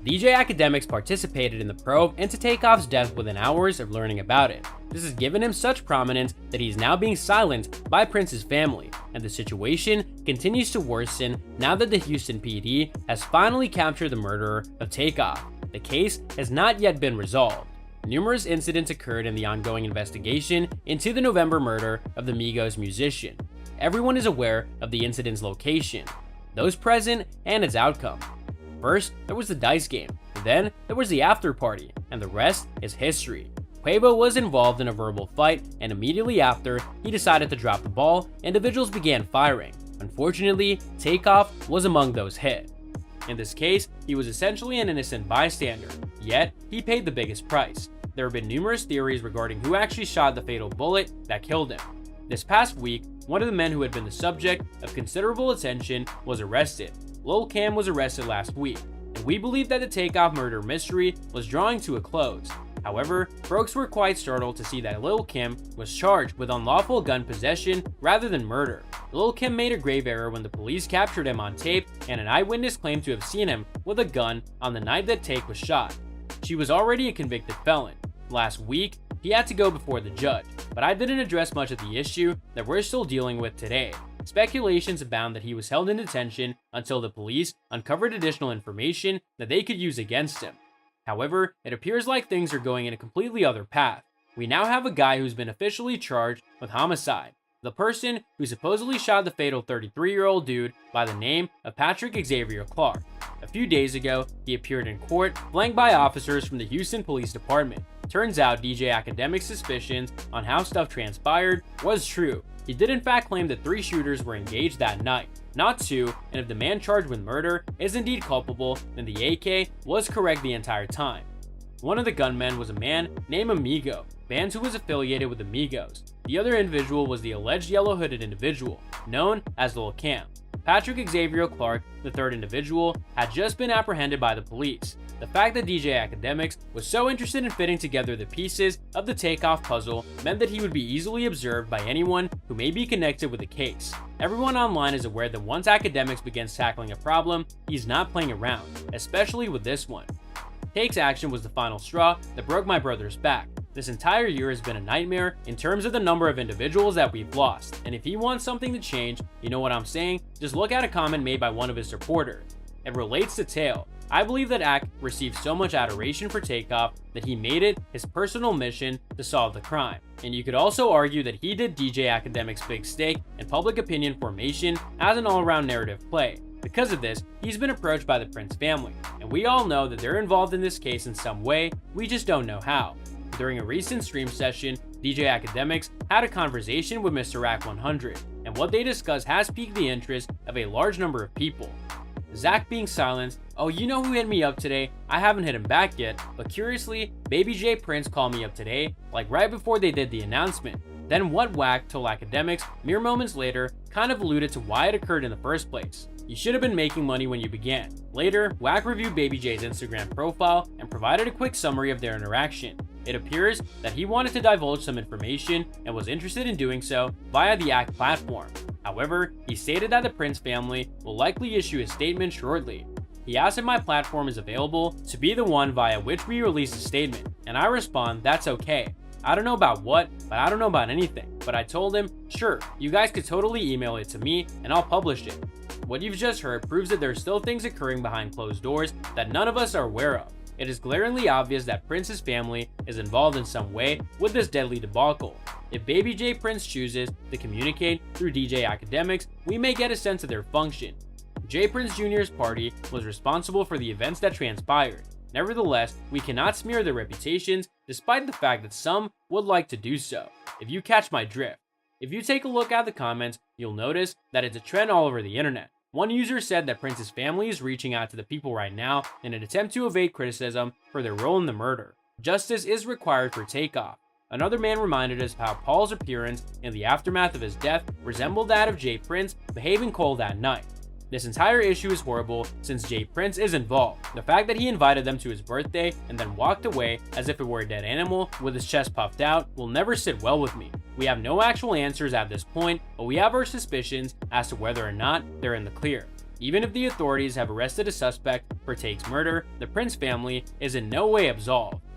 DJ Akademiks participated in the probe into Takeoff's death within hours of learning about it. This has given him such prominence that he's now being silenced by Prince's family, and the situation continues to worsen now that the Houston PD has finally captured the murderer of Takeoff. The case has not yet been resolved. Numerous incidents occurred in the ongoing investigation into the November murder of the Migos musician. Everyone is aware of the incident's location, those present, and its outcome. First, there was the dice game, then there was the after party, and the rest is history. Quavo was involved in a verbal fight, and immediately after, he decided to drop the ball, individuals began firing. Unfortunately, Takeoff was among those hit. In this case, he was essentially an innocent bystander, yet he paid the biggest price. There have been numerous theories regarding who actually shot the fatal bullet that killed him. This past week, one of the men who had been the subject of considerable attention was arrested. Lil Kim was arrested last week, and we believe that the Takeoff murder mystery was drawing to a close. However, folks were quite startled to see that Lil Kim was charged with unlawful gun possession rather than murder. Lil Kim made a grave error when the police captured him on tape, and an eyewitness claimed to have seen him with a gun on the night that Take was shot. She was already a convicted felon. Last week, he had to go before the judge, but I didn't address much of the issue that we're still dealing with today. Speculations abound that he was held in detention until the police uncovered additional information that they could use against him. However, it appears like things are going in a completely other path. We now have a guy who's been officially charged with homicide. The person who supposedly shot the fatal 33-year-old dude by the name of Patrick Xavier Clark. A few days ago, he appeared in court, flanked by officers from the Houston Police Department. Turns out DJ Akademiks' suspicions on how stuff transpired was true. He did in fact claim that 3 shooters were engaged that night, not 2, and if the man charged with murder is indeed culpable, then the AK was correct the entire time. One of the gunmen was a man named Amigo, band who was affiliated with the Migos. The other individual was the alleged yellow-hooded individual, known as Lil Cam. Patrick Xavier Clark, the third individual, had just been apprehended by the police. The fact that DJ Akademiks was so interested in fitting together the pieces of the Takeoff puzzle meant that he would be easily observed by anyone who may be connected with the case. Everyone online is aware that once Akademiks begins tackling a problem, he's not playing around, especially with this one. Take's action was the final straw that broke my brother's back. This entire year has been a nightmare in terms of the number of individuals that we've lost, and if he wants something to change, you know what I'm saying? Just look at a comment made by one of his supporters. It relates to Tail. I believe that Ak received so much adoration for Takeoff that he made it his personal mission to solve the crime. And you could also argue that he did DJ Akademiks' big stake in public opinion formation as an all-around narrative play. Because of this, he's been approached by the Prince family, and we all know that they're involved in this case in some way, we just don't know how. During a recent stream session, DJ Akademiks had a conversation with Mr. Ak 100, and what they discussed has piqued the interest of a large number of people. Zach being silenced, oh you know who hit me up today? I haven't hit him back yet, but curiously, Baby J Prince called me up today, like right before they did the announcement. Then what Wack told Akademiks mere moments later kind of alluded to why it occurred in the first place. You should have been making money when you began. Later, Wack reviewed Baby J's Instagram profile and provided a quick summary of their interaction. It appears that he wanted to divulge some information and was interested in doing so via the Act platform. However, he stated that the Prince family will likely issue a statement shortly. He asked if my platform is available to be the one via which we release a statement, and I respond, that's okay. I don't know about what, but I don't know about anything. But I told him, sure, you guys could totally email it to me and I'll publish it. What you've just heard proves that there's still things occurring behind closed doors that none of us are aware of. It is glaringly obvious that Prince's family is involved in some way with this deadly debacle. If Baby J Prince chooses to communicate through DJ Akademiks, we may get a sense of their function. J Prince Jr.'s party was responsible for the events that transpired. Nevertheless, we cannot smear their reputations despite the fact that some would like to do so, if you catch my drift. If you take a look at the comments, you'll notice that it's a trend all over the internet. One user said that Prince's family is reaching out to the people right now in an attempt to evade criticism for their role in the murder. Justice is required for Takeoff. Another man reminded us how Paul's appearance in the aftermath of his death resembled that of J Prince behaving cold that night. This entire issue is horrible since J Prince is involved. The fact that he invited them to his birthday and then walked away as if it were a dead animal with his chest puffed out will never sit well with me. We have no actual answers at this point, but we have our suspicions as to whether or not they're in the clear. Even if the authorities have arrested a suspect for Take's murder, the Prince family is in no way absolved.